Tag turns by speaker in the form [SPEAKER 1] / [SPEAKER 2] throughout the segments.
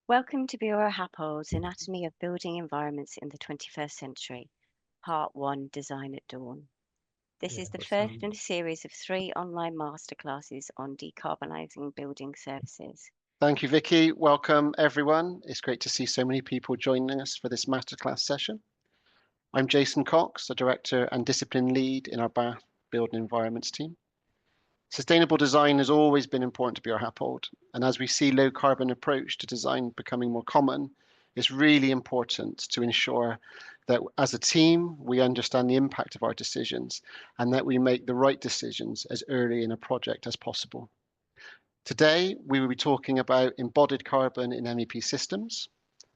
[SPEAKER 1] Welcome to Bureau Happold's Anatomy of Building Environments in the 21st Century, Part 1, Design at Dawn. This is the first in a series of 3 online masterclasses on decarbonising building services.
[SPEAKER 2] Thank you, Vicky. Welcome, everyone. It's great to see so many people joining us for this masterclass session. I'm Jason Cox, the Director and Discipline Lead in our Bath Building Environments team. Sustainable design has always been important to Bureau Happold, and as we see low carbon approach to design becoming more common, it's really important to ensure that as a team, we understand the impact of our decisions and that we make the right decisions as early in a project as possible. Today, we will be talking about embodied carbon in MEP systems.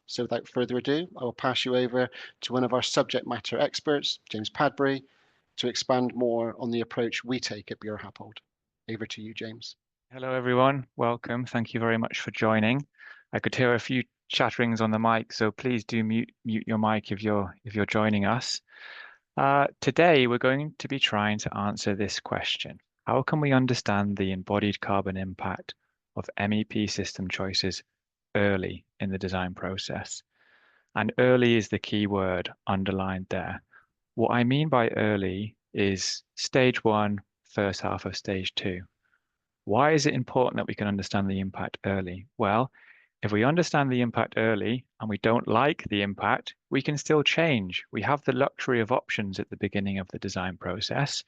[SPEAKER 2] So without further ado, I will pass you over to one of our subject matter experts, James Padbury, to expand more on the approach we take at Bureau Happold. Over to you, James.
[SPEAKER 3] Hello, everyone. Welcome. Thank you very much for joining. I could hear a few chatterings on the mic, so please do mute your mic if you're joining us. Today, we're going to be trying to answer this question. How can we understand the embodied carbon impact of MEP system choices early in the design process? And early is the key word underlined there. What I mean by early is stage 1, first half of stage 2. Why is it important that we can understand the impact early? Well, if we understand the impact early and we don't like the impact, we can still change. We have the luxury of options at the beginning of the design process.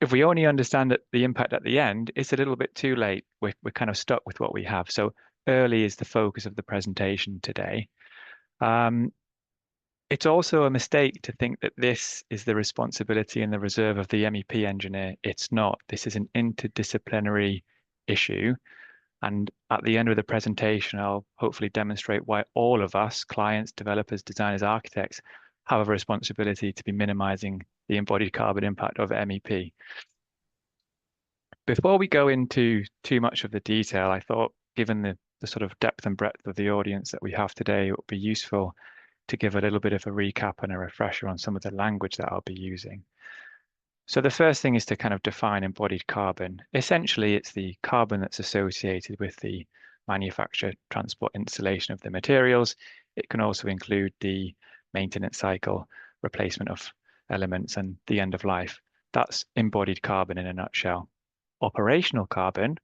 [SPEAKER 3] If we only understand the impact at the end, it's a little bit too late. We're kind of stuck with what we have. So early is the focus of the presentation today. It's also a mistake to think that this is the responsibility and the reserve of the MEP engineer. It's not. This is an interdisciplinary issue. And at the end of the presentation, I'll hopefully demonstrate why all of us, clients, developers, designers, architects, have a responsibility to be minimizing the embodied carbon impact of MEP. Before we go into too much of the detail, I thought, given the sort of depth and breadth of the audience that we have today, it would be useful to give a little bit of a recap and a refresher on some of the language that I'll be using. So the first thing is to kind of define embodied carbon. Essentially, it's the carbon that's associated with the manufacture, transport, installation of the materials. It can also include the maintenance cycle, replacement of elements, and the end of life. That's embodied carbon in a nutshell. Operational carbon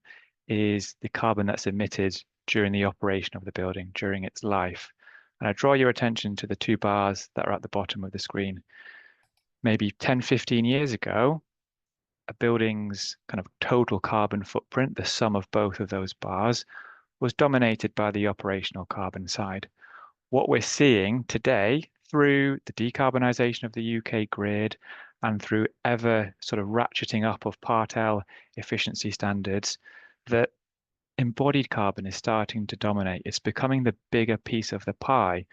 [SPEAKER 3] is the carbon that's emitted during the operation of the building, during its life. And I draw your attention to the 2 bars that are at the bottom of the screen. Maybe 10, 15 years ago, a building's kind of total carbon footprint, the sum of both of those bars, was dominated by the operational carbon side. What we're seeing today through the decarbonisation of the UK grid and through ever sort of ratcheting up of Part L efficiency standards, that embodied carbon is starting to dominate. It's becoming the bigger piece of the pie.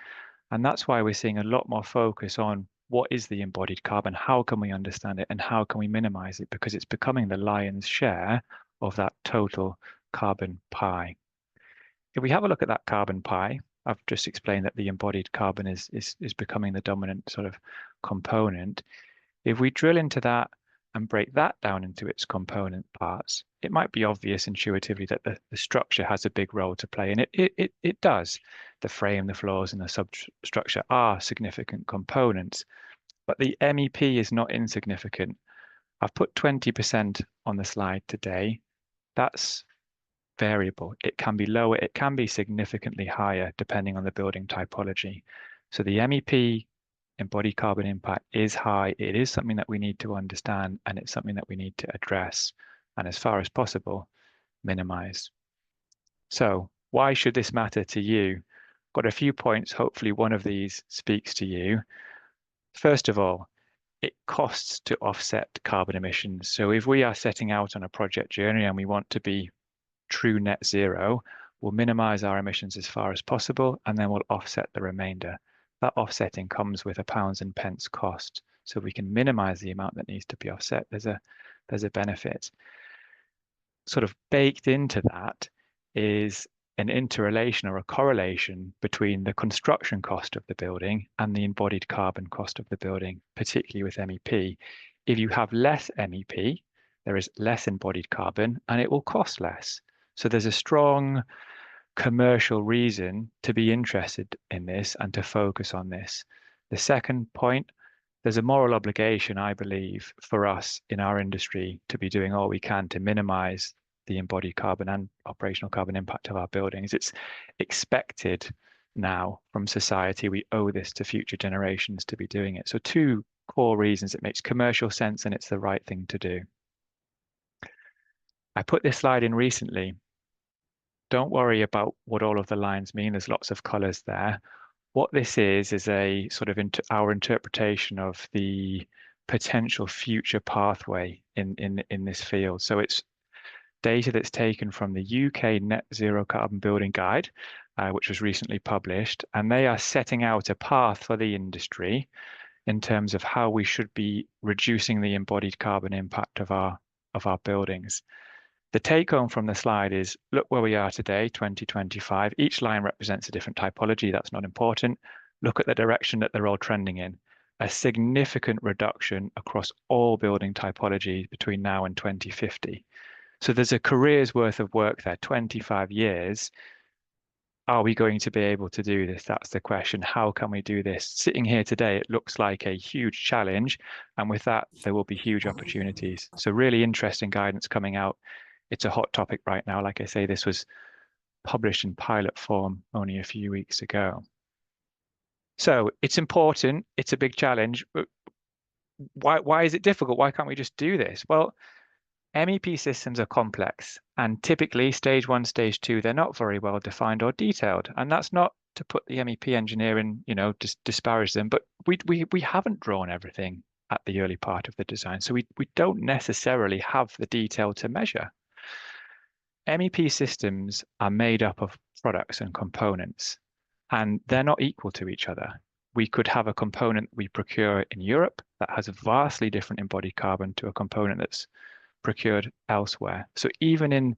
[SPEAKER 3] And that's why we're seeing a lot more focus on what is the embodied carbon, how can we understand it, and how can we minimize it, because it's becoming the lion's share of that total carbon pie. If we have a look at that carbon pie, I've just explained that the embodied carbon is becoming the dominant sort of component. If we drill into that and break that down into its component parts, it might be obvious intuitively that the structure has a big role to play, and it does. The frame, the floors, and the substructure are significant components, but the MEP is not insignificant. I've put 20% on the slide today. That's variable. It can be lower, it can be significantly higher, depending on the building typology. So the MEP embodied carbon impact is high. It is something that we need to understand, and it's something that we need to address, and as far as possible, minimize. So why should this matter to you? Got a few points. Hopefully one of these speaks to you. First of all, it costs to offset carbon emissions. So if we are setting out on a project journey and we want to be true net zero, we'll minimize our emissions as far as possible, and then we'll offset the remainder. That offsetting comes with a pounds and pence cost. So we can minimize the amount that needs to be offset. There's a benefit. sort of baked into that is an interrelation or a correlation between the construction cost of the building and the embodied carbon cost of the building, particularly with MEP. If you have less MEP, there is less embodied carbon and it will cost less. So there's a strong commercial reason to be interested in this and to focus on this. The second point, there's a moral obligation, I believe, for us in our industry to be doing all we can to minimize the embodied carbon and operational carbon impact of our buildings. It's expected now from society. We owe this to future generations to be doing it. So two core reasons: it makes commercial sense and it's the right thing to do. I put this slide in recently. Don't worry about what all of the lines mean. There's lots of colors there. What this is a sort of our interpretation of the potential future pathway in this field. So it's data that's taken from the UK Net Zero Carbon Building Guide, which was recently published, and they are setting out a path for the industry in terms of how we should be reducing the embodied carbon impact of our buildings. The take home from the slide is, look where we are today, 2025. Each line represents a different typology. That's not important. Look at the direction that they're all trending in. A significant reduction across all building typologies between now and 2050. So there's a career's worth of work there, 25 years. Are we going to be able to do this? That's the question. How can we do this? Sitting here today, it looks like a huge challenge. And with that, there will be huge opportunities. So really interesting guidance coming out. It's a hot topic right now. Like I say, this was published in pilot form only a few weeks ago. So it's important. It's a big challenge. But why is it difficult? Why can't we just do this? Well, MEP systems are complex, and typically stage 1, stage 2, they're not very well defined or detailed. And that's not to put the MEP engineer in, just disparage them, but we haven't drawn everything at the early part of the design. So we don't necessarily have the detail to measure. MEP systems are made up of products and components, and they're not equal to each other. We could have a component we procure in Europe that has a vastly different embodied carbon to a component that's procured elsewhere. So even in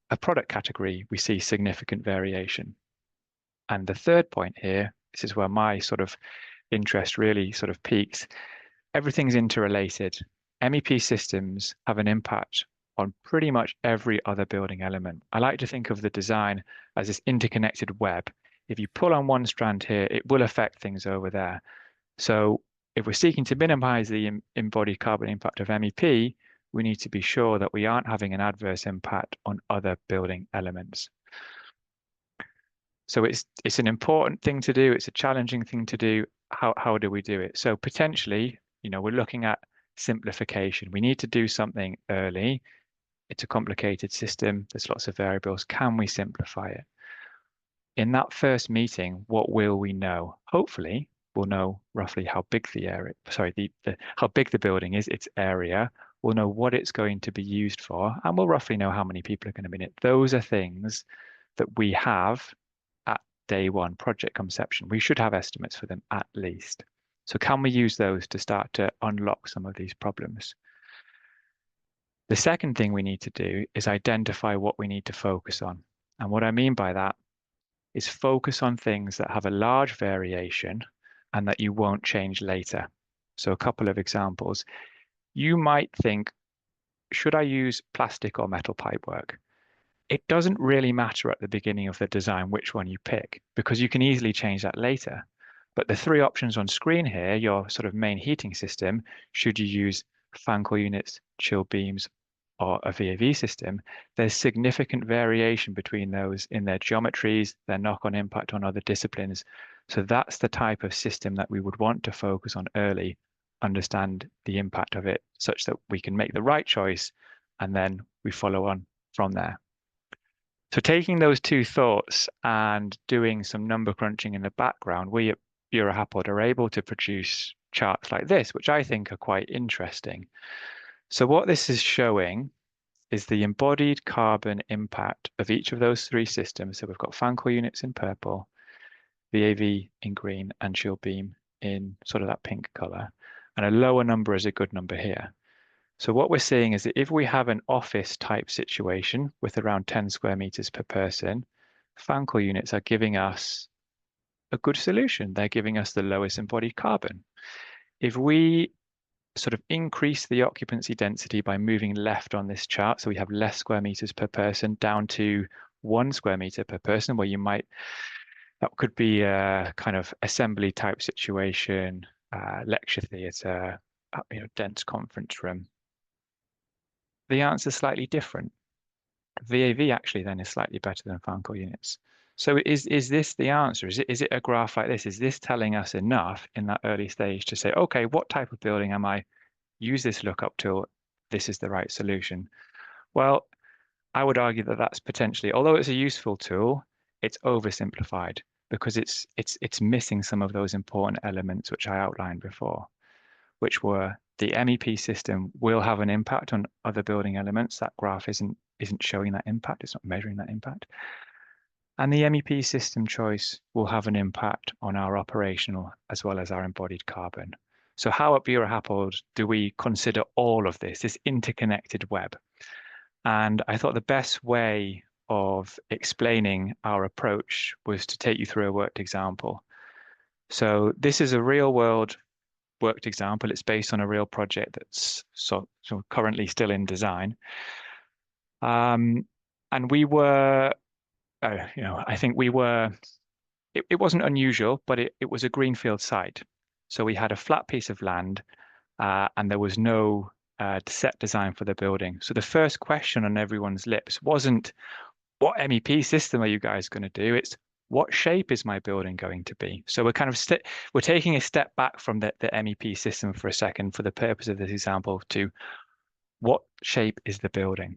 [SPEAKER 3] a product category, we see significant variation. And the third point here, this is where my sort of interest really sort of peaks. Everything's interrelated. MEP systems have an impact on pretty much every other building element. I like to think of the design as this interconnected web. If you pull on one strand here, it will affect things over there. So if we're seeking to minimize the embodied carbon impact of MEP, we need to be sure that we aren't having an adverse impact on other building elements. So it's an important thing to do. It's a challenging thing to do. How do we do it? So potentially, we're looking at simplification. We need to do something early. It's a complicated system. There's lots of variables. Can we simplify it? In that first meeting, what will we know? Hopefully, we'll know roughly how big the area, how big the building is, its area. We'll know what it's going to be used for, and we'll roughly know how many people are going to be in it. Those are things that we have at day one, project conception. We should have estimates for them at least. So can we use those to start to unlock some of these problems? The second thing we need to do is identify what we need to focus on. And what I mean by that is focus on things that have a large variation and that you won't change later. So a couple of examples. You might think, should I use plastic or metal pipework? It doesn't really matter at the beginning of the design which one you pick, because you can easily change that later. But the three options on screen here, your sort of main heating system, should you use fan coil units, chill beams, or a VAV system, there's significant variation between those in their geometries, their knock-on impact on other disciplines. So that's the type of system that we would want to focus on early, understand the impact of it such that we can make the right choice, and then we follow on from there. So taking those two thoughts and doing some number crunching in the background, we at Bureau Happold are able to produce charts like this, which I think are quite interesting. So what this is showing is the embodied carbon impact of each of those three systems. So we've got fan coil units in purple, VAV in green, and chill beam in sort of that pink color. And a lower number is a good number here. So what we're seeing is that if we have an office type situation with around 10 square meters per person, Fankel units are giving us a good solution. They're giving us the lowest embodied carbon. If we sort of increase the occupancy density by moving left on this chart, so we have less square meters per person down to 1 square meter per person, where that could be a kind of assembly type situation, lecture theatre, dense conference room. The answer is slightly different. VAV actually then is slightly better than Fankel units. So is this the answer? Is it a graph like this? Is this telling us enough in that early stage to say, okay, what type of building am I? Use this lookup tool. This is the right solution. Well, I would argue that that's potentially, although it's a useful tool, it's oversimplified because it's missing some of those important elements which I outlined before, which were the MEP system will have an impact on other building elements. That graph isn't showing that impact. It's not measuring that impact. And the MEP system choice will have an impact on our operational as well as our embodied carbon. So how at Bureau Happold do we consider all of this interconnected web? And I thought the best way of explaining our approach was to take you through a worked example. So this is a real world worked example. It's based on a real project that's so currently still in design. And we were, I think we were, it wasn't unusual, but it was a greenfield site. So we had a flat piece of land and there was no set design for the building. So the first question on everyone's lips wasn't, what MEP system are you guys going to do? It's, what shape is my building going to be? So we're kind of we're taking a step back from the MEP system for a second for the purpose of this example to what shape is the building?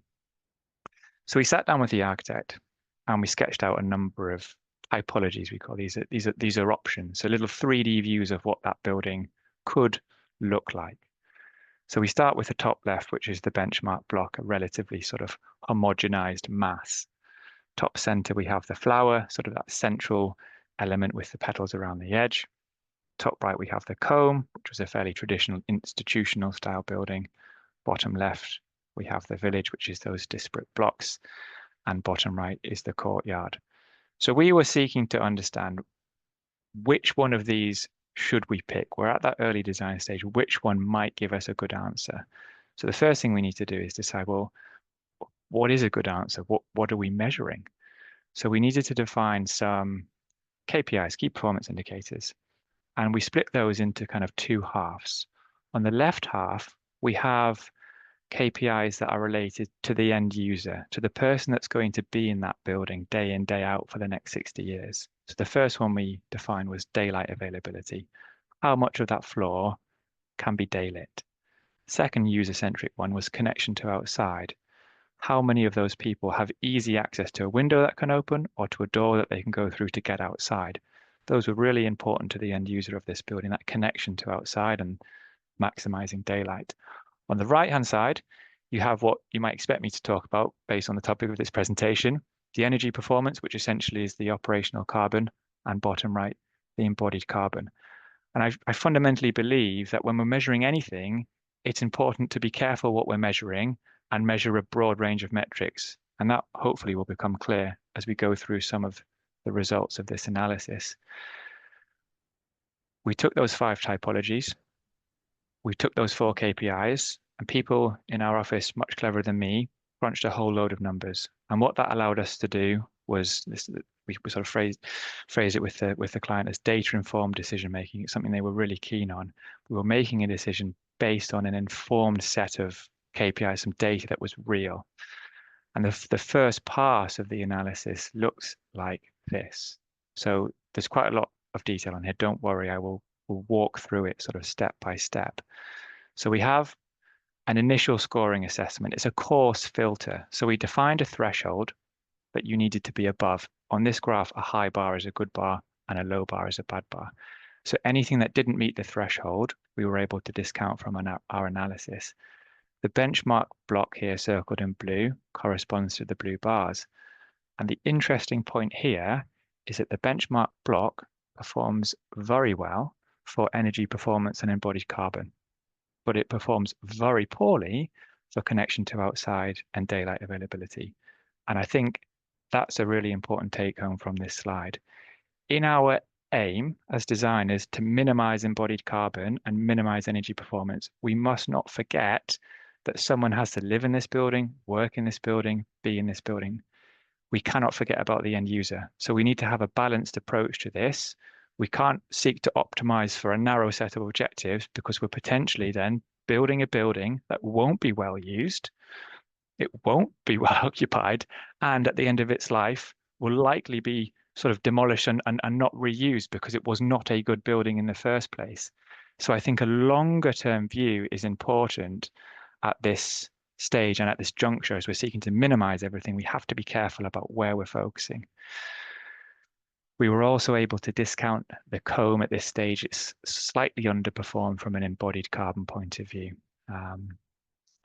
[SPEAKER 3] So we sat down with the architect and we sketched out a number of typologies. We call these are options. So little 3D views of what that building could look like. So we start with the top left, which is the benchmark block, a relatively sort of homogenized mass. Top center, we have the flower, sort of that central element with the petals around the edge. Top right, we have the comb, which was a fairly traditional institutional style building. Bottom left, we have the village, which is those disparate blocks. And bottom right is the courtyard. So we were seeking to understand which one of these should we pick? We're at that early design stage. Which one might give us a good answer? So the first thing we need to do is decide, well, what is a good answer? What are we measuring? So we needed to define some KPIs, key performance indicators, and we split those into kind of two halves. On the left half, we have KPIs that are related to the end user, to the person that's going to be in that building day in, day out for the next 60 years. So the first one we defined was daylight availability. How much of that floor can be daylit? Second user-centric one was connection to outside. How many of those people have easy access to a window that can open or to a door that they can go through to get outside? Those were really important to the end user of this building, that connection to outside and maximizing daylight. On the right-hand side, you have what you might expect me to talk about based on the topic of this presentation, the energy performance, which essentially is the operational carbon, and bottom right, the embodied carbon. And I fundamentally believe that when we're measuring anything, it's important to be careful what we're measuring and measure a broad range of metrics. And that hopefully will become clear as we go through some of the results of this analysis. We took those 5 typologies, we took those 4 KPIs, and people in our office, much cleverer than me, crunched a whole load of numbers. And what that allowed us to do was this, we sort of phrase it with the client as data-informed decision-making. It's something they were really keen on. We were making a decision based on an informed set of KPIs, some data that was real. And the first part of the analysis looks like this. So there's quite a lot of detail on here. Don't worry, we'll walk through it sort of step by step. So we have an initial scoring assessment. It's a coarse filter. So we defined a threshold that you needed to be above. On this graph, a high bar is a good bar and a low bar is a bad bar. So anything that didn't meet the threshold, we were able to discount from our analysis. The benchmark block here circled in blue corresponds to the blue bars. And the interesting point here is that the benchmark block performs very well for energy performance and embodied carbon. but it performs very poorly for connection to outside and daylight availability. And I think that's a really important take home from this slide. In our aim as designers to minimize embodied carbon and minimize energy performance, we must not forget that someone has to live in this building, work in this building, be in this building. We cannot forget about the end user. So we need to have a balanced approach to this. We can't seek to optimize for a narrow set of objectives because we're potentially then building a building that won't be well used, it won't be well occupied, and at the end of its life will likely be sort of demolished and not reused because it was not a good building in the first place. So I think a longer term view is important at this stage and at this juncture as we're seeking to minimize everything. We have to be careful about where we're focusing. We were also able to discount the comb at this stage. It's slightly underperformed from an embodied carbon point of view.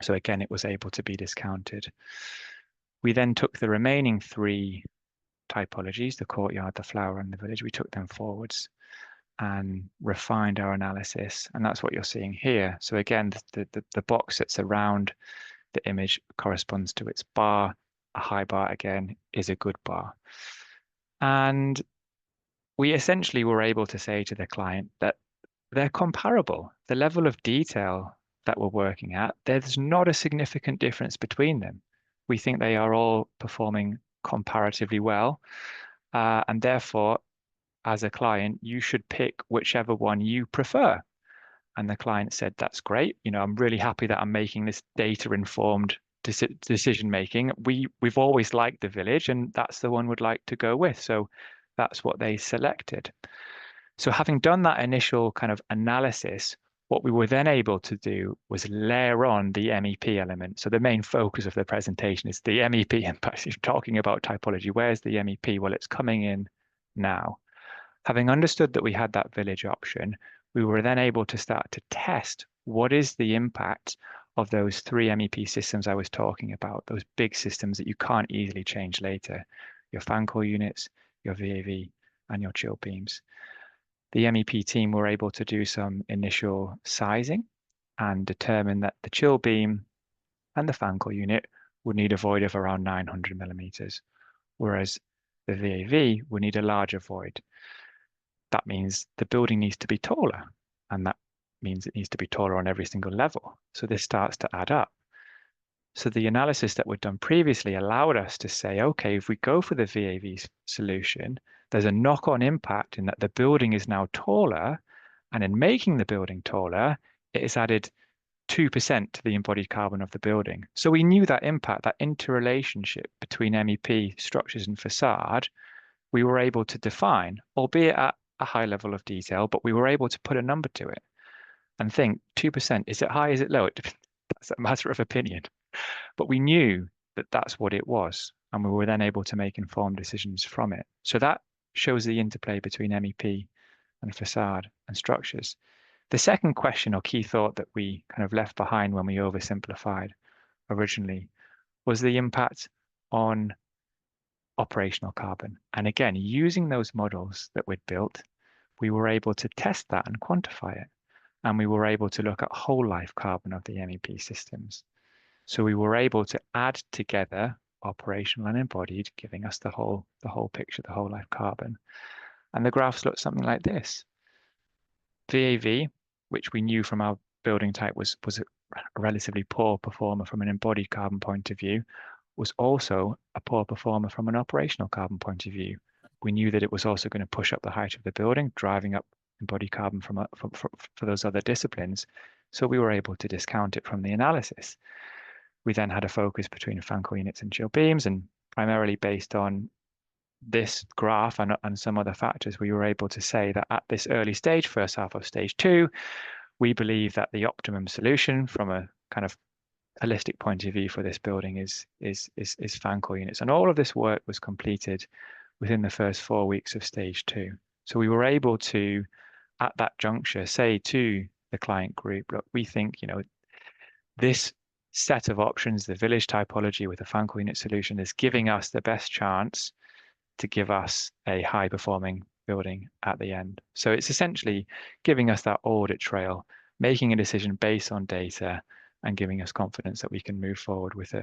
[SPEAKER 3] So again, it was able to be discounted. We then took the remaining 3 typologies, the courtyard, the flower, and the village. We took them forwards and refined our analysis. And that's what you're seeing here. So again, the box that's around the image corresponds to its bar. A high bar, again, is a good bar. And we essentially were able to say to the client that they're comparable. The level of detail that we're working at, there's not a significant difference between them. We think they are all performing comparatively well. And therefore, as a client, you should pick whichever one you prefer. And the client said, that's great. I'm really happy that I'm making this data-informed decision making. We've always liked the village, and that's the one we'd like to go with. So that's what they selected. So having done that initial kind of analysis, what we were then able to do was layer on the MEP element. So the main focus of the presentation is the MEP impact. You're talking about typology. Where's the MEP? Well, it's coming in now. Having understood that we had that village option, we were then able to start to test what is the impact of those 3 MEP systems I was talking about, those big systems that you can't easily change later, your fan coil units, your VAV, and your chill beams. The MEP team were able to do some initial sizing and determine that the chill beam and the fan coil unit would need a void of around 900 millimeters, whereas the VAV would need a larger void. That means the building needs to be taller, and that means it needs to be taller on every single level. So this starts to add up. So the analysis that we'd done previously allowed us to say, okay, if we go for the VAV solution, there's a knock-on impact in that the building is now taller, and in making the building taller, it has added 2% to the embodied carbon of the building. So we knew that impact, that interrelationship between MEP structures and facade, we were able to define, albeit at a high level of detail, but we were able to put a number to it and think 2%, is it high, is it low? That's a matter of opinion. But we knew that that's what it was, and we were then able to make informed decisions from it. So that shows the interplay between MEP and facade and structures. The second question or key thought that we kind of left behind when we oversimplified originally was the impact on operational carbon. And again, using those models that we'd built, we were able to test that and quantify it. And we were able to look at whole life carbon of the MEP systems. So we were able to add together operational and embodied, giving us the whole picture, the whole life carbon. And the graphs look something like this. VAV, which we knew from our building type was a relatively poor performer from an embodied carbon point of view, was also a poor performer from an operational carbon point of view. We knew that it was also going to push up the height of the building, driving up embodied carbon for those other disciplines. So we were able to discount it from the analysis. We then had a focus between fan coil units and chill beams, and primarily based on this graph and some other factors, we were able to say that at this early stage, first half of stage 2, we believe that the optimum solution from a kind of holistic point of view for this building is fan coil units. And all of this work was completed within the first 4 weeks of stage 2. So we were able to, at that juncture, say to the client group, look, we think, this set of options, the village typology with a fan coil unit solution, is giving us the best chance to give us a high performing building at the end. So it's essentially giving us that audit trail making a decision based on data and giving us confidence that we can move forward with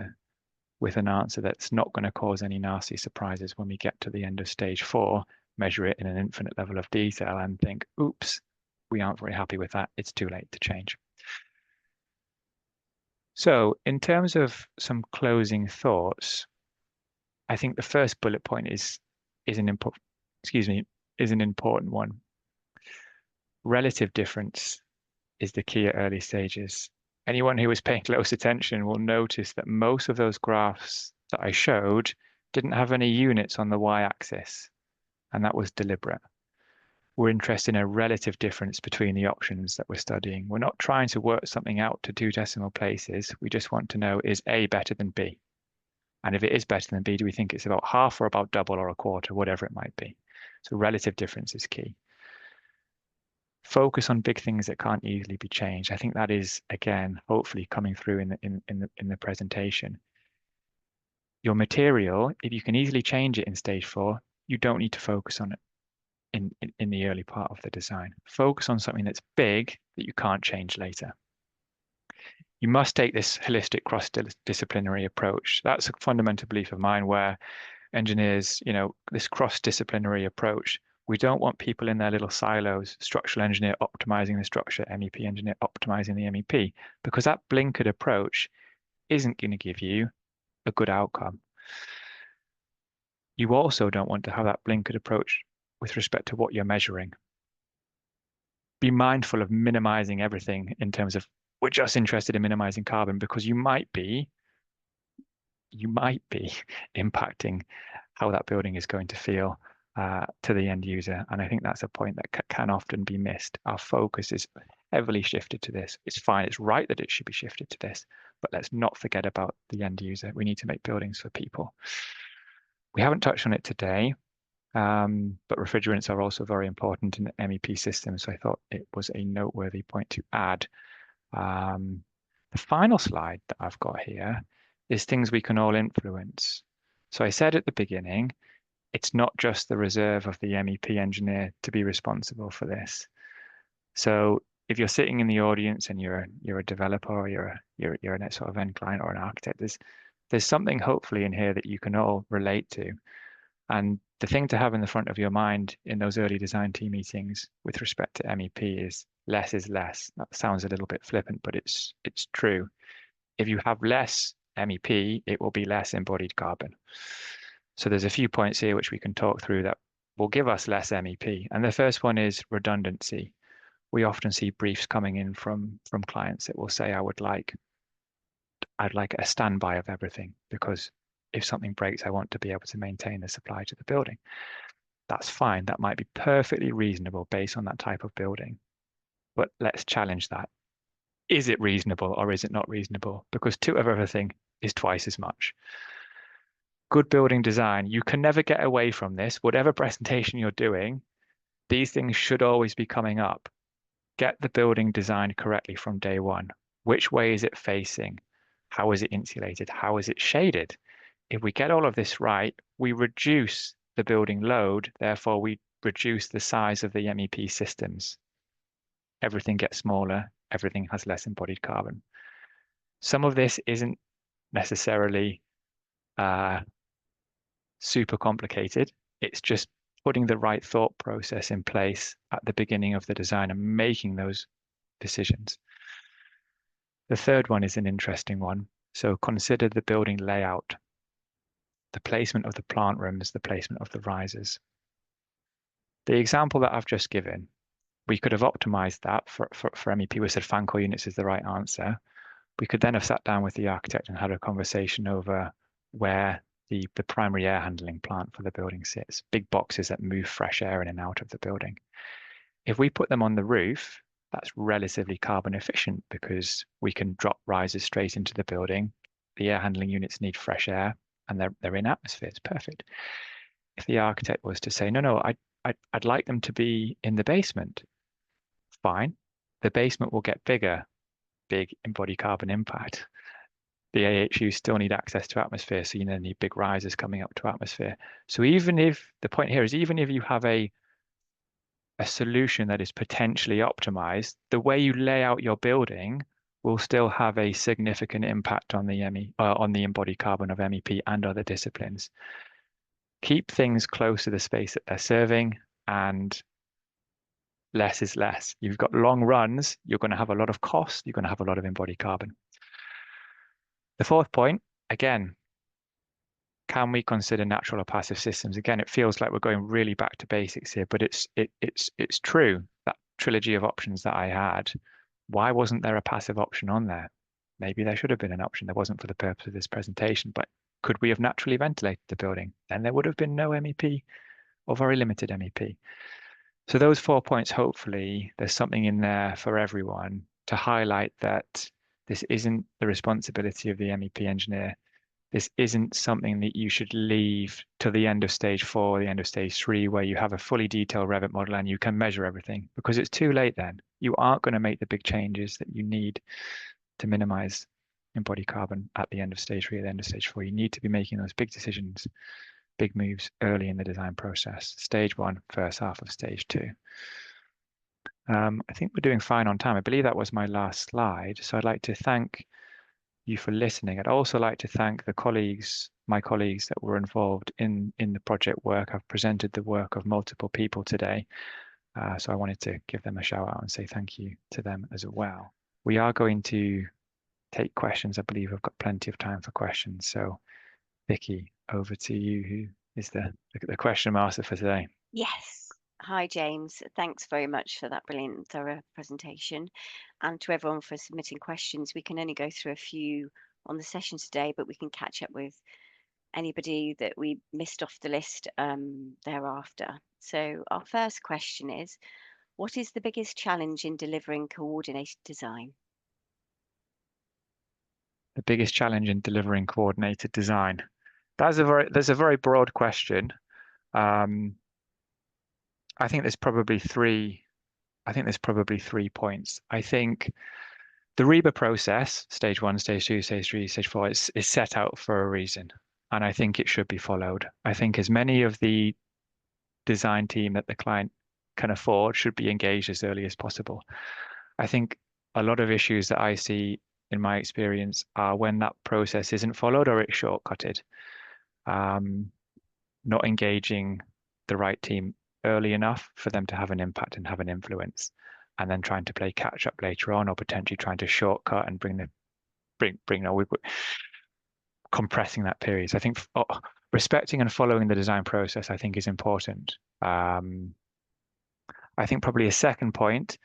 [SPEAKER 3] an answer that's not going to cause any nasty surprises when we get to the end of stage 4, measure it in an infinite level of detail and think, oops, we aren't very happy with that. It's too late to change. So in terms of some closing thoughts, I think the first bullet point is an important one. Relative difference is the key at early stages. Anyone who was paying close attention will notice that most of those graphs that I showed didn't have any units on the y-axis, and that was deliberate. We're interested in a relative difference between the options that we're studying. We're not trying to work something out to 2 decimal places. We just want to know, is A better than B? And if it is better than B, do we think it's about half or about double or a quarter, whatever it might be? So relative difference is key. Focus on big things that can't easily be changed. I think that is, again, hopefully coming through in the presentation. Your material, if you can easily change it in stage 4, you don't need to focus on it in the early part of the design. Focus on something that's big that you can't change later. You must take this holistic cross-disciplinary approach. That's a fundamental belief of mine where engineers, this cross-disciplinary approach, we don't want people in their little silos, structural engineer optimizing the structure, MEP engineer optimizing the MEP, because that blinkered approach isn't going to give you a good outcome. You also don't want to have that blinkered approach with respect to what you're measuring. Be mindful of minimizing everything in terms of we're just interested in minimizing carbon, because you might be impacting how that building is going to feel to the end user. And I think that's a point that can often be missed. Our focus is heavily shifted to this. It's fine, it's right that it should be shifted to this, but let's not forget about the end user. We need to make buildings for people. We haven't touched on it today, but refrigerants are also very important in the MEP system. So I thought it was a noteworthy point to add. The final slide that I've got here is things we can all influence. So I said at the beginning, it's not just the reserve of the MEP engineer to be responsible for this. So if you're sitting in the audience and you're a developer or you're a sort of end client or an architect, there's something hopefully in here that you can all relate to. And the thing to have in the front of your mind in those early design team meetings with respect to MEP is less is less. That sounds a little bit flippant, but it's true. If you have less MEP, it will be less embodied carbon. So there's a few points here which we can talk through that will give us less MEP. And the first one is redundancy. We often see briefs coming in from clients that will say, I'd like a standby of everything, because if something breaks, I want to be able to maintain the supply to the building. That's fine. That might be perfectly reasonable based on that type of building. But let's challenge that. Is it reasonable or is it not reasonable? Because 2 of everything is twice as much. Good building design, you can never get away from this. Whatever presentation you're doing, these things should always be coming up. Get the building designed correctly from day one. Which way is it facing? How is it insulated? How is it shaded? If we get all of this right, we reduce the building load, therefore we reduce the size of the MEP systems. Everything gets smaller, everything has less embodied carbon. Some of this isn't necessarily super complicated. It's just putting the right thought process in place at the beginning of the design and making those decisions. The third one is an interesting one. So consider the building layout, the placement of the plant rooms, the placement of the risers. The example that I've just given, we could have optimized that for MEP. We said fan coil units is the right answer. We could then have sat down with the architect and had a conversation over where the primary air handling plant for the building sits, big boxes that move fresh air in and out of the building. If we put them on the roof, that's relatively carbon efficient because we can drop risers straight into the building. The air handling units need fresh air and they're in atmosphere. It's perfect. If the architect was to say, no, I'd like them to be in the basement, fine. The basement will get bigger, big embodied carbon impact. The AHUs still need access to atmosphere, so you need big risers coming up to atmosphere. So even if, the point here is, even if you have a a solution that is potentially optimized, the way you lay out your building will still have a significant impact on the on the embodied carbon of MEP and other disciplines. Keep things close to the space that they're serving, and less is less. You've got long runs, you're going to have a lot of cost, you're going to have a lot of embodied carbon. The fourth point, again, can we consider natural or passive systems? Again, it feels like we're going really back to basics here, but it's true. That trilogy of options that I had, why wasn't there a passive option on there? Maybe there should have been an option. There wasn't for the purpose of this presentation, but could we have naturally ventilated the building? Then there would have been no MEP or very limited MEP. So those 4 points, hopefully there's something in there for everyone to highlight that this isn't the responsibility of the MEP engineer. This isn't something that you should leave to the end of stage 4, the end of stage 3, where you have a fully detailed Revit model and you can measure everything, because it's too late then. You aren't going to make the big changes that you need to minimize embodied carbon at the end of stage 3, at the end of stage 4. You need to be making those big decisions, big moves early in the design process. Stage 1, first half of stage 2. I think we're doing fine on time. I believe that was my last slide. So I'd like to thank you for listening. I'd also like to thank my colleagues that were involved in the project work. I've presented the work of multiple people today. So I wanted to give them a shout out and say thank you to them as well. We are going to take questions. I believe I've got plenty of time for questions. So Vicky, over to you, who is the question master for today.
[SPEAKER 1] Yes. Hi, James. Thanks very much for that brilliant and thorough presentation. And to everyone for submitting questions. We can only go through a few on the session today, but we can catch up with anybody that we missed off the list thereafter. So our first question is, what is the biggest challenge in delivering coordinated design?
[SPEAKER 3] The biggest challenge in delivering coordinated design. That's a very broad question. I think there's probably three points. I think the REBA process, stage 1, stage 2, stage 3, stage 4, is set out for a reason, and I think it should be followed. I think as many of the design team that the client can afford should be engaged as early as possible. I think a lot of issues that I see in my experience are when that process isn't followed or it's shortcutted. Not engaging the right team early enough for them to have an impact and have an influence, and then trying to play catch up later on, or potentially trying to shortcut and compressing that period. So I think respecting and following the design process, I think, is important. I think probably a second point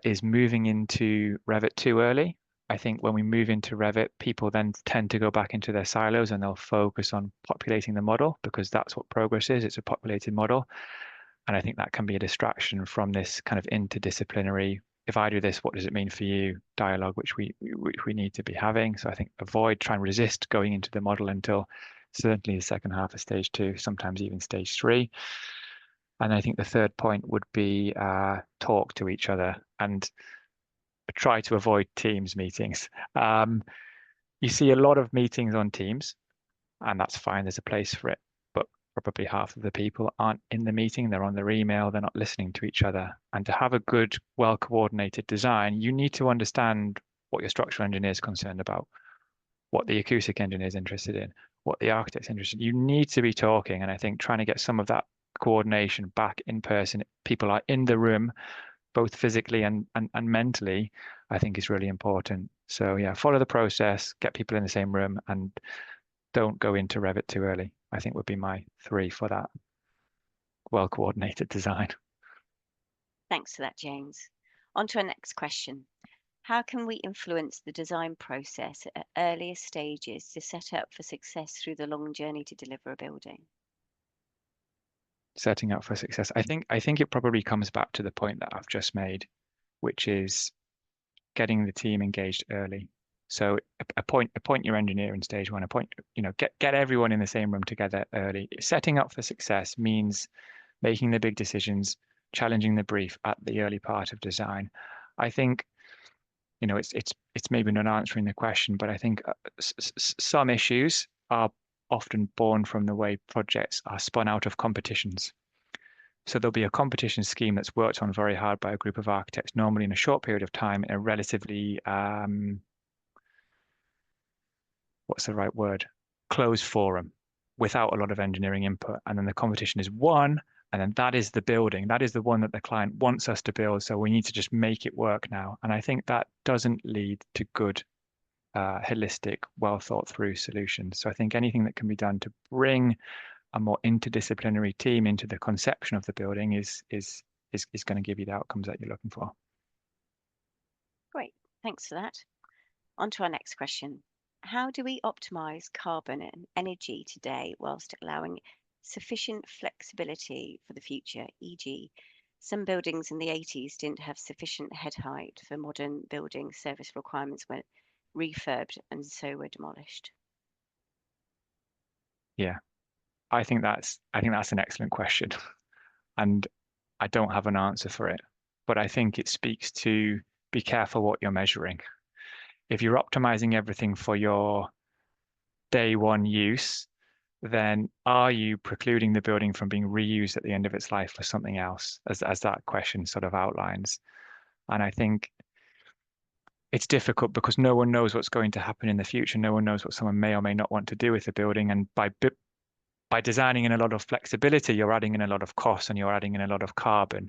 [SPEAKER 3] is moving into Revit too early. I think when we move into Revit, people then tend to go back into their silos and they'll focus on populating the model, because that's what progress is. It's a populated model. And I think that can be a distraction from this kind of interdisciplinary, if I do this, what does it mean for you, dialogue, which we need to be having. So I think try and resist going into the model until certainly the second half of stage 2, sometimes even stage 3. And I think the third point would be talk to each other and try to avoid Teams meetings. You see a lot of meetings on Teams, and that's fine. There's a place for it. But probably half of the people aren't in the meeting. They're on their email. They're not listening to each other. And to have a good, well-coordinated design, you need to understand what your structural engineer is concerned about, what the acoustic engineer is interested in, what the architect's interested in. You need to be talking. And I think trying to get some of that coordination back in person, people are in the room, both physically and mentally, I think is really important. So yeah, follow the process, get people in the same room, and don't go into Revit too early, I think would be my 3 for that well-coordinated design.
[SPEAKER 1] Thanks for that, James. On to our next question. How can we influence the design process at earlier stages to set up for success through the long journey to deliver a building?
[SPEAKER 3] Setting up for success. I think it probably comes back to the point that I've just made, which is getting the team engaged early. So appoint your engineer in stage 1. Get everyone in the same room together early. Setting up for success means making the big decisions, challenging the brief at the early part of design. I think, it's maybe not answering the question, but I think some issues are often born from the way projects are spun out of competitions. So there'll be a competition scheme that's worked on very hard by a group of architects, normally in a short period of time, in a relatively, what's the right word? Closed forum without a lot of engineering input. And then the competition is won, and then that is the building. That is the one that the client wants us to build. So we need to just make it work now. And I think that doesn't lead to good, holistic, well thought through solutions. So I think anything that can be done to bring a more interdisciplinary team into the conception of the building is going to give you the outcomes that you're looking for.
[SPEAKER 1] Great, thanks for that. On to our next question. How do we optimize carbon and energy today whilst allowing sufficient flexibility for the future? E.g., some buildings in the 80s didn't have sufficient head height for modern building service requirements when refurbed and so were demolished.
[SPEAKER 3] Yeah, I think that's an excellent question, and I don't have an answer for it, but I think it speaks to be careful what you're measuring. If you're optimizing everything for your day one use, then are you precluding the building from being reused at the end of its life for something else, as that question sort of outlines? And I think it's difficult because no one knows what's going to happen in the future. No one knows what someone may or may not want to do with the building. And by designing in a lot of flexibility, you're adding in a lot of cost and you're adding in a lot of carbon.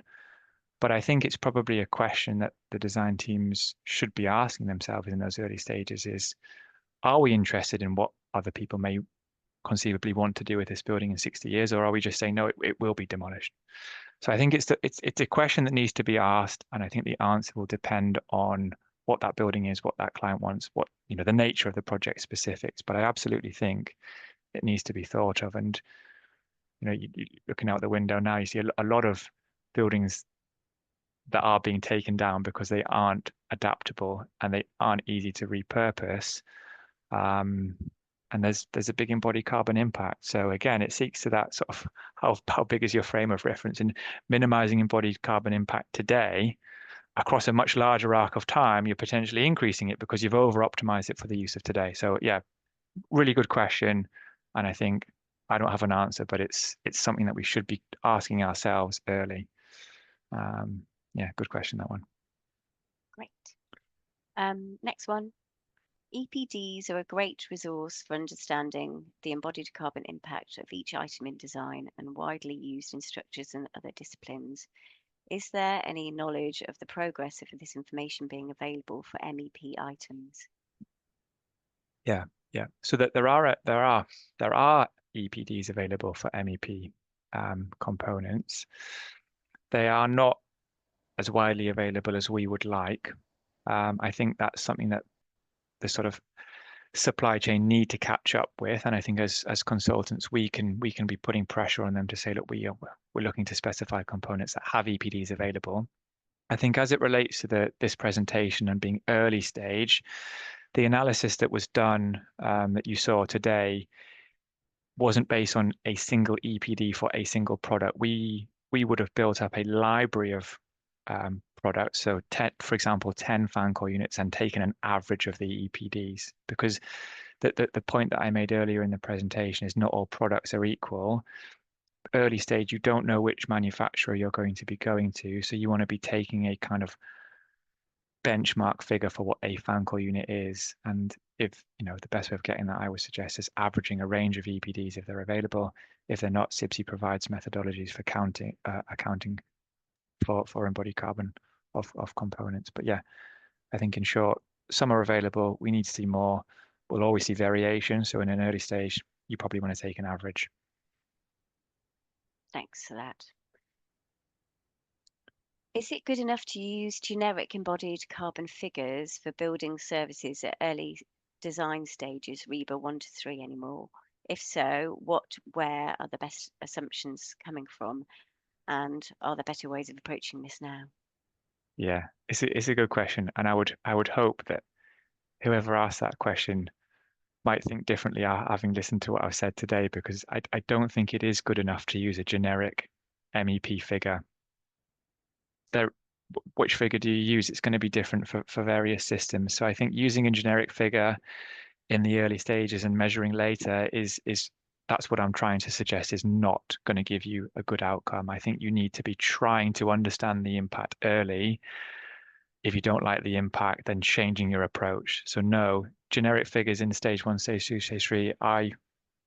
[SPEAKER 3] But I think it's probably a question that the design teams should be asking themselves in those early stages is, are we interested in what other people may conceivably want to do with this building in 60 years, or are we just saying, no, it will be demolished? So I think it's a question that needs to be asked, and I think the answer will depend on what that building is, what that client wants, what, the nature of the project specifics. But I absolutely think it needs to be thought of. And, looking out the window now, you see a lot of buildings that are being taken down because they aren't adaptable and they aren't easy to repurpose. And there's a big embodied carbon impact. So again, it seeks to that sort of how big is your frame of reference, and minimizing embodied carbon impact today across a much larger arc of time, you're potentially increasing it because you've over optimized it for the use of today. So yeah, really good question. And I think I don't have an answer, but it's something that we should be asking ourselves early. Yeah, good question, that one.
[SPEAKER 1] Great. Next one. EPDs are a great resource for understanding the embodied carbon impact of each item in design and widely used in structures and other disciplines. Is there any knowledge of the progress of this information being available for MEP items?
[SPEAKER 3] Yeah. So that there are EPDs available for MEP components. They are not as widely available as we would like. I think that's something that the sort of supply chain need to catch up with, and I think as consultants we can be putting pressure on them to say, look, we're looking to specify components that have EPDs available. I think as it relates to this presentation and being early stage, the analysis that was done that you saw today wasn't based on a single EPD for a single product. We would have built up a library of products. So for example, 10 fan core units, and taken an average of the EPDs, because the point that I made earlier in the presentation is not all products are equal. Early stage, you don't know which manufacturer you're going to be going to. So you want to be taking a kind of benchmark figure for what a fan core unit is. And if, the best way of getting that, I would suggest, is averaging a range of EPDs if they're available. If they're not, CIBSE provides methodologies for accounting for embodied carbon of components. But yeah, I think in short, some are available. We need to see more. We'll always see variation. So in an early stage, you probably want to take an average.
[SPEAKER 1] Thanks for that. Is it good enough to use generic embodied carbon figures for building services at early design stages, REBA 1 to 3 anymore? If so, where are the best assumptions coming from? And are there better ways of approaching this now?
[SPEAKER 3] Yeah, it's a good question. And I would hope that whoever asked that question might think differently having listened to what I've said today, because I don't think it is good enough to use a generic MEP figure. Which figure do you use? It's going to be different for various systems. So I think using a generic figure in the early stages and measuring later is that's what I'm trying to suggest is not going to give you a good outcome. I think you need to be trying to understand the impact early. If you don't like the impact, then changing your approach. So no, generic figures in stage 1, stage 2, stage 3, I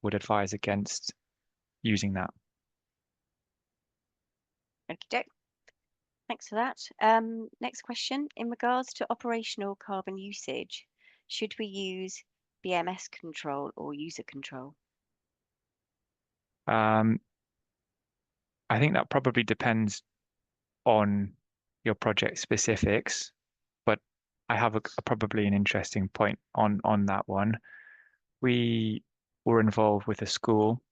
[SPEAKER 3] would advise against using that.
[SPEAKER 1] Okay, thanks for that. Next question. In regards to operational carbon usage, should we use BMS control or user control?
[SPEAKER 3] I think that probably depends on your project specifics, but I have probably an interesting point on that one. We were involved with a school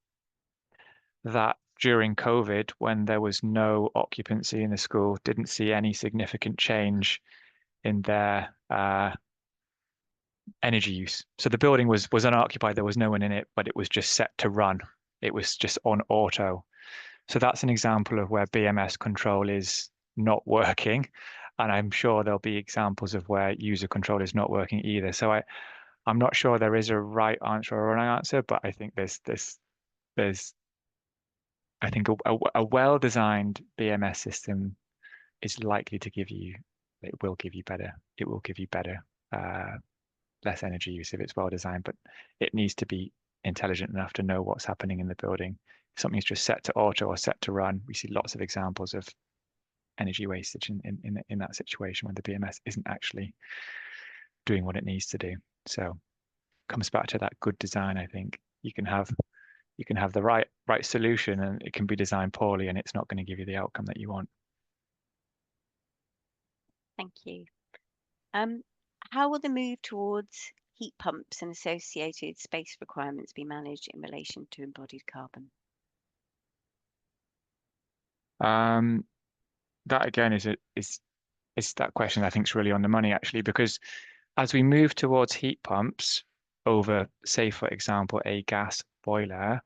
[SPEAKER 3] that during COVID, when there was no occupancy in the school, didn't see any significant change in their energy use. So the building was unoccupied, there was no one in it, but it was just set to run. It was just on auto. So that's an example of where BMS control is not working. And I'm sure there'll be examples of where user control is not working either. So I'm not sure there is a right answer or a wrong answer, but I think there's I think a well-designed BMS system is likely to give you, it will give you better, less energy use if it's well designed, but it needs to be intelligent enough to know what's happening in the building. If something's just set to auto or set to run, we see lots of examples of energy wastage in that situation when the BMS isn't actually doing what it needs to do. So it comes back to that good design. I think you can have the right solution and it can be designed poorly and it's not going to give you the outcome that you want.
[SPEAKER 1] Thank you. How will the move towards heat pumps and associated space requirements be managed in relation to embodied carbon?
[SPEAKER 3] That again is that question I think is really on the money actually, because as we move towards heat pumps over, say, for example, a gas boiler,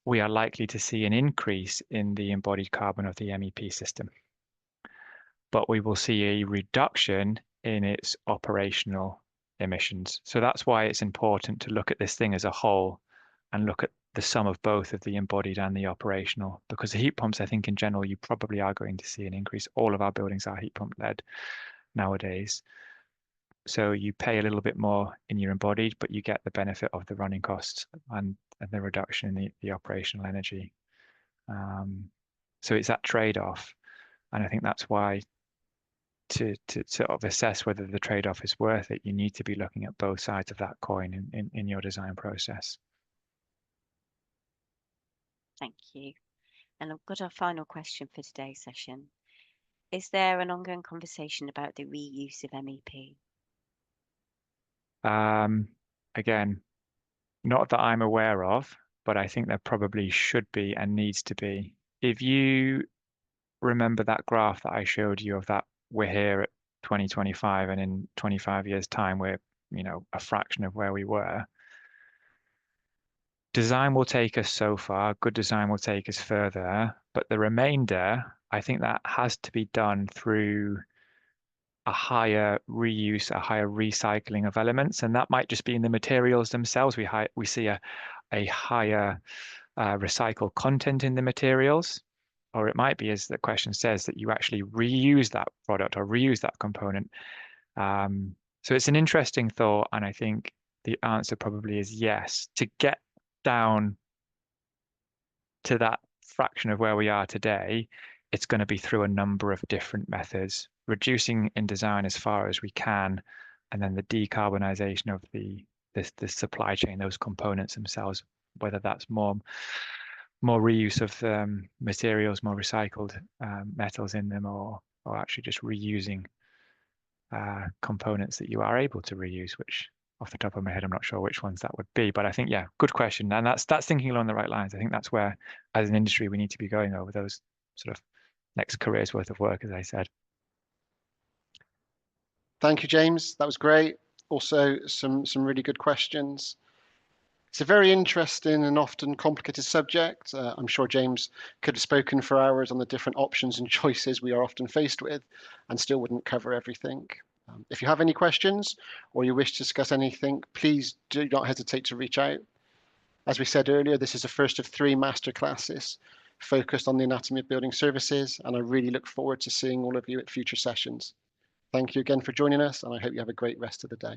[SPEAKER 3] we are likely to see an increase in the embodied carbon of the MEP system, but we will see a reduction in its operational emissions. So that's why it's important to look at this thing as a whole and look at the sum of both of the embodied and the operational, because the heat pumps, I think in general, you probably are going to see an increase. All of our buildings are heat pump led nowadays. So you pay a little bit more in your embodied, but you get the benefit of the running costs and the reduction in the operational energy. So it's that trade-off. And I think that's why to sort of assess whether the trade-off is worth it, you need to be looking at both sides of that coin in your design process.
[SPEAKER 1] Thank you. And I've got our final question for today's session. Is there an ongoing conversation about the reuse of MEP?
[SPEAKER 3] Again, not that I'm aware of, but I think there probably should be and needs to be. If you remember that graph that I showed you of that we're here at 2025 and in 25 years time we're a fraction of where we were. Design will take us so far, good design will take us further, but the remainder, I think that has to be done through a higher reuse, a higher recycling of elements, and that might just be in the materials themselves. We see a higher recycled content in the materials, or it might be, as the question says, that you actually reuse that product or reuse that component. So it's an interesting thought, and I think the answer probably is yes. To get down to that fraction of where we are today, it's going to be through a number of different methods, reducing in design as far as we can, and then the decarbonization of the supply chain, those components themselves, whether that's more reuse of materials, more recycled metals in them, or actually just reusing components that you are able to reuse, which off the top of my head, I'm not sure which ones that would be, but I think, yeah, good question. And that's thinking along the right lines. I think that's where, as an industry, we need to be going over those sort of next career's worth of work, as I said.
[SPEAKER 2] Thank you, James. That was great. Also, some really good questions. It's a very interesting and often complicated subject. I'm sure James could have spoken for hours on the different options and choices we are often faced with and still wouldn't cover everything. If you have any questions or you wish to discuss anything, please do not hesitate to reach out. As we said earlier, this is the first of 3 masterclasses focused on the anatomy of building services, and I really look forward to seeing all of you at future sessions. Thank you again for joining us, and I hope you have a great rest of the day.